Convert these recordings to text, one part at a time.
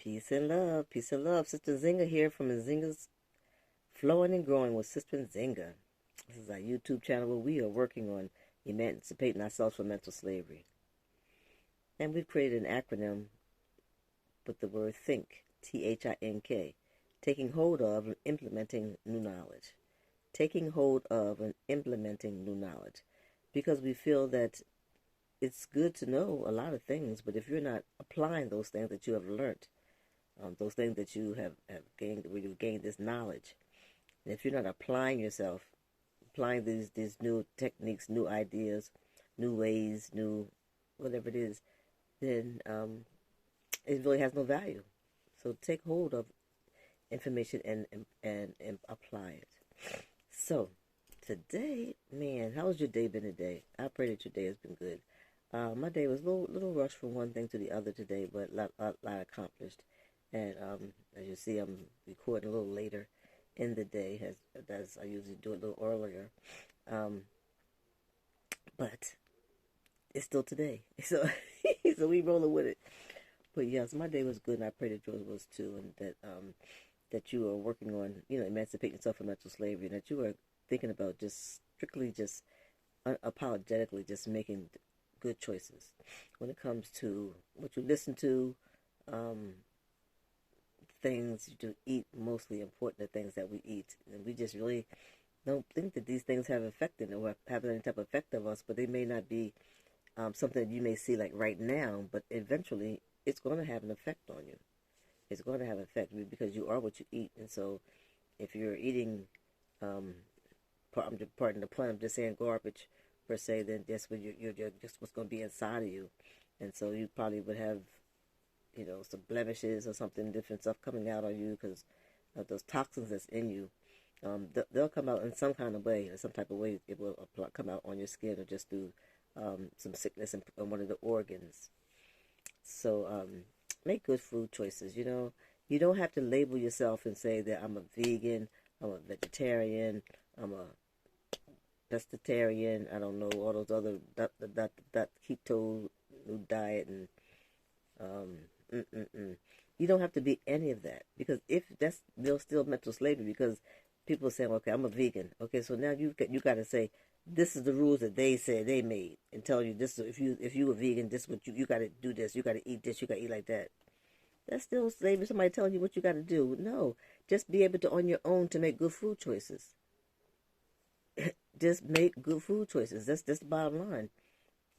Peace and love. Peace and love. Sister Zinga here from Zinga's Flowing and Growing with Sister Zinga. This is our YouTube channel where we are working on emancipating ourselves from mental slavery. And we've created an acronym with the word THINK, T-H-I-N-K, taking hold of and implementing new knowledge. Taking hold of and implementing new knowledge. Because we feel that it's good to know a lot of things, but if you're not applying those things that you have learned, those things that you have gained, where you've gained this knowledge, and if you're not applying these new techniques, new ideas, new ways, new whatever it is, then it really has no value. So take hold of information and apply it. So today, man, how's your day been today? I pray that your day has been good. My day was a little rushed from one thing to the other today, but a lot accomplished. And as you see, I'm recording a little later in the day, as I usually do it a little earlier. But it's still today, so so we rolling with it. But yes, my day was good, and I pray that yours was too, and that you are working on, emancipating yourself from mental slavery, and that you are thinking about just strictly, just unapologetically, just making good choices when it comes to what you listen to, um, things you do eat, mostly important the things that we eat. And we just really don't think that these things have affected or have any type of effect of us, but they may not be something that you may see like right now, but eventually it's going to have an effect on you. It's going to have an effect because you are what you eat. And so if you're eating, um, pardon the pun, I'm just saying garbage per se, then that's what you're just what's going to be inside of you. And so you probably would have some blemishes or something different stuff coming out on you because of those toxins that's in you. They'll come out in some kind of way, in some type of way. It will come out on your skin or just through some sickness in one of the organs. So make good food choices. You don't have to label yourself and say that I'm a vegan, I'm a vegetarian, I'm a pescatarian. I don't know all those other that keto new diet and um, you don't have to be any of that because if that's they'll still mental slavery because people are saying, okay, I'm a vegan. Okay, so now you got to say this is the rules that they said they made and tell you this. If you a vegan, this what you got to do this. You got to eat this. You got to eat like that. That's still slavery. Somebody telling you what you got to do. No, just be able to on your own to make good food choices. Just make good food choices. That's the bottom line.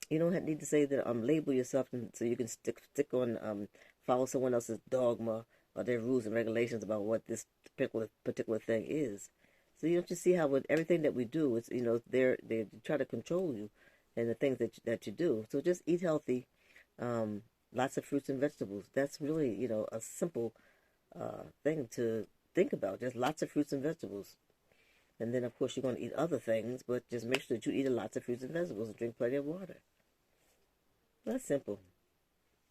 You don't need to say that label yourself so you can stick on follow someone else's dogma or their rules and regulations about what this particular thing is. So you don't just see how with everything that we do, it's they try to control you and the things that you do. So just eat healthy, um, lots of fruits and vegetables. That's really a simple thing to think about. Just lots of fruits and vegetables. And then, of course, you're going to eat other things, but just make sure that you eat lots of fruits and vegetables and drink plenty of water. That's simple.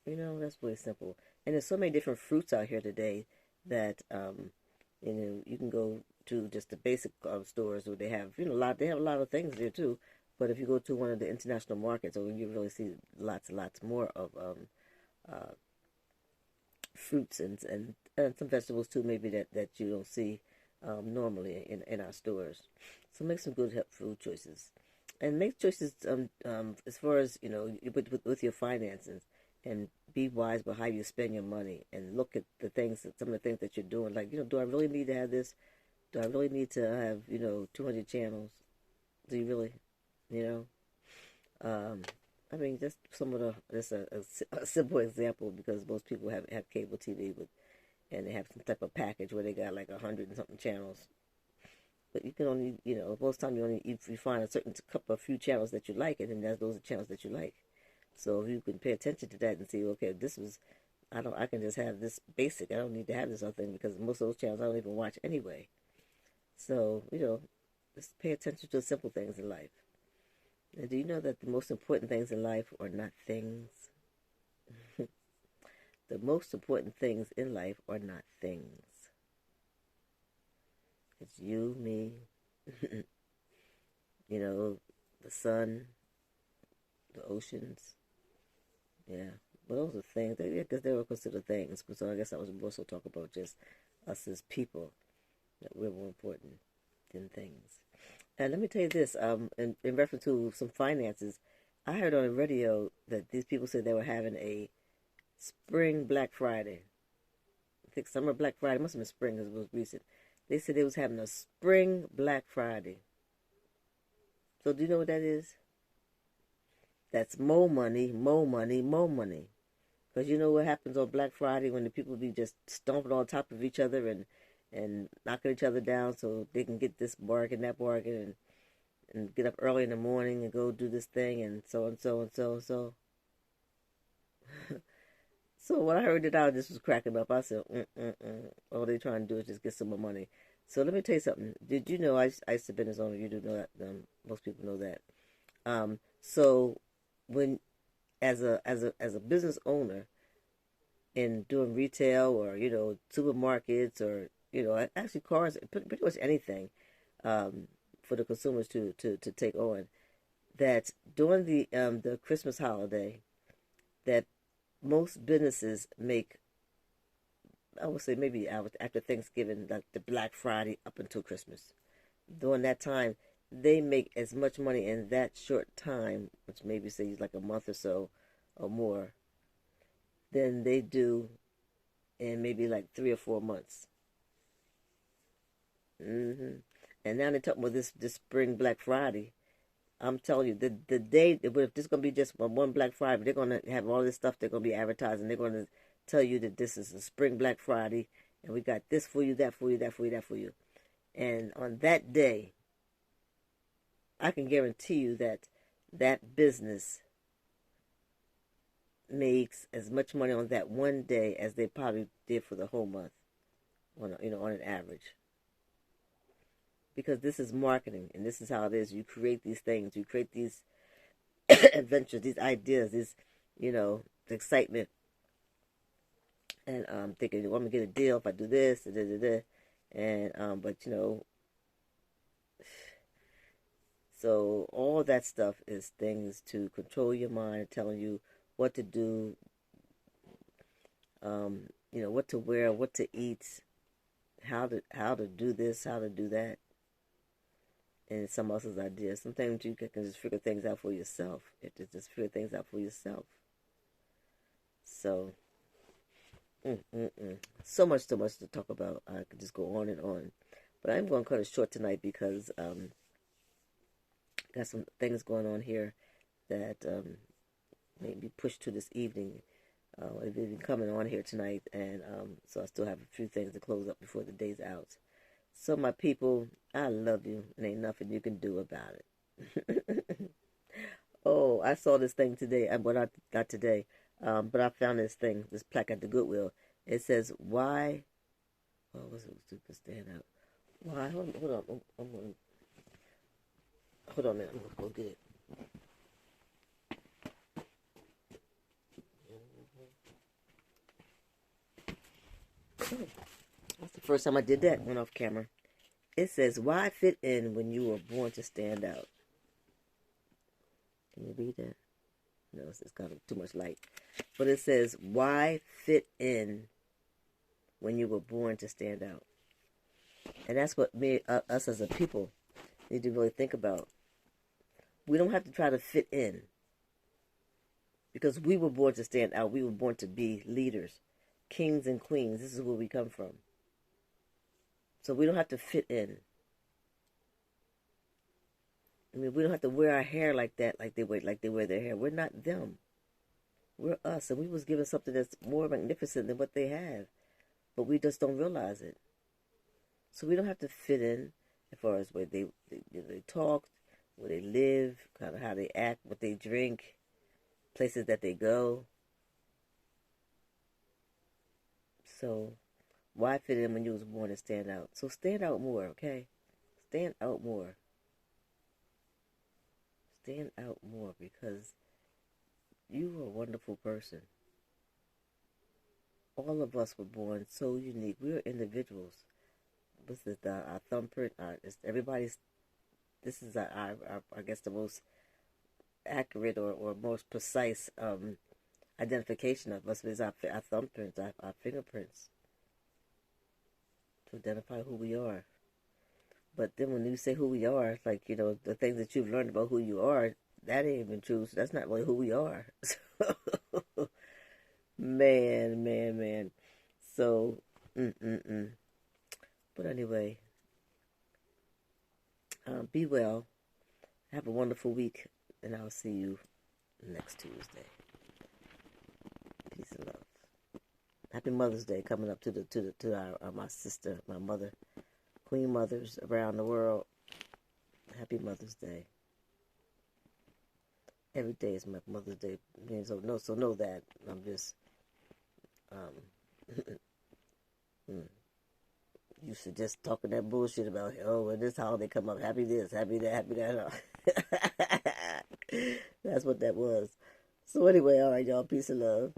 That's really simple. And there's so many different fruits out here today that you can go to just the basic stores where they have they have a lot of things there too. But if you go to one of the international markets, or you really see lots and lots more of uh, fruits and some vegetables too, maybe that you don't see normally in our stores. So make some good food choices, and make choices as far as with your finances, and be wise about how you spend your money, and look at some of the things that you're doing. Like do I really need to have this? Do I really need to have 200 channels? Do you really, you know? Um, I mean, just some of the just a simple example because most people have cable TV and they have some type of package where they got like 100 and something channels. But you can only, most time you find a certain couple of few channels that you like, and then those are channels that you like. So if you can pay attention to that and see, okay, I can just have this basic. I don't need to have this other thing because most of those channels I don't even watch anyway. So, just pay attention to the simple things in life. And do you know that the most important things in life are not things? The most important things in life are not things. It's you, me, the sun, the oceans, yeah, But those are things, because they were considered things. So I guess I was more so talk about just us as people, that we're more important than things. And let me tell you this, in reference to some finances, I heard on the radio that these people said they were having a spring Black Friday. I think summer Black Friday, it must have been spring because it was recent. They said they was having a spring Black Friday. So do you know what that is? That's more money, more money, more money. Because you know what happens on Black Friday when the people be just stomping on top of each other and knocking each other down so they can get this bargain, that bargain, and get up early in the morning and go do this thing and so and so and so and so. So when I heard it out, this was cracking up. I said, all they trying to do is just get some more money. So let me tell you something. Did you know I used to business owner? You do know that. Most people know that. So when as a business owner in doing retail or supermarkets or actually cars, pretty much anything, for the consumers to take on, that during the Christmas holiday, that most businesses make, I would say maybe after Thanksgiving, like the Black Friday up until Christmas. During that time, they make as much money in that short time, which maybe say like a month or so or more, than they do in maybe like 3 or 4 months. hmm And now they're talking about this spring Black Friday. I'm telling you, the day, if this is going to be just one Black Friday, they're going to have all this stuff they're going to be advertising. They're going to tell you that this is a spring Black Friday, and we got this for you, that for you, that for you, that for you. And on that day, I can guarantee you that that business makes as much money on that one day as they probably did for the whole month, on an average. Because this is marketing, and this is how it is. You create these things, you create these adventures, these ideas, this, the excitement, and thinking, well, I'm gonna get a deal if I do this, da, da, da, da. And but so all that stuff is things to control your mind, telling you what to do, what to wear, what to eat, how to do this, how to do that, and some else's ideas. Sometimes you can just figure things out for yourself. You have to just figure things out for yourself. So, so much to talk about. I could just go on and on, but I'm going to cut it short tonight because got some things going on here that may be pushed to this evening. They've been coming on here tonight, and so I still have a few things to close up before the day's out. So, my people, I love you, and ain't nothing you can do about it. Oh, I saw this thing today. Well, not today, but I found this plaque at the Goodwill. It says, "Why?" Oh, what's it? Super stand out. Why? Hold on. Hold on a minute. I'm gonna go get it. Oh, that's the first time I did that. Went off camera. It says, "Why fit in when you were born to stand out?" Can you read that? No, it's kind of too much light. But it says, "Why fit in when you were born to stand out?" And that's what us as a people need to really think about. We don't have to try to fit in because we were born to stand out. We were born to be leaders, kings and queens. This is where we come from. So we don't have to fit in. I mean, we don't have to wear our hair like that, like they wear their hair. We're not them. We're us, and we was given something that's more magnificent than what they have, but we just don't realize it. So we don't have to fit in as far as where they talk, where they live, kind of how they act, what they drink, places that they go. So why fit in when you was born to stand out? So stand out more, okay? Stand out more. Stand out more because you are a wonderful person. All of us were born so unique. We are individuals. This is our thumbprint. Everybody's. This is I guess the most accurate or most precise identification of us. It's our thumbprints, our fingerprints to identify who we are. But then when you say who we are, it's like, the things that you've learned about who you are, that ain't even true. So that's not really who we are. Man, man, man. So, But anyway, be well. Have a wonderful week, and I'll see you next Tuesday. Peace and love. Happy Mother's Day coming up to our my sister, my mother, Queen Mothers around the world. Happy Mother's Day. Every day is my Mother's Day. So know that. I'm just you should just talking that bullshit about, when this holiday come up, happy this, happy that, happy that. That's what that was. So anyway, all right, y'all, peace and love.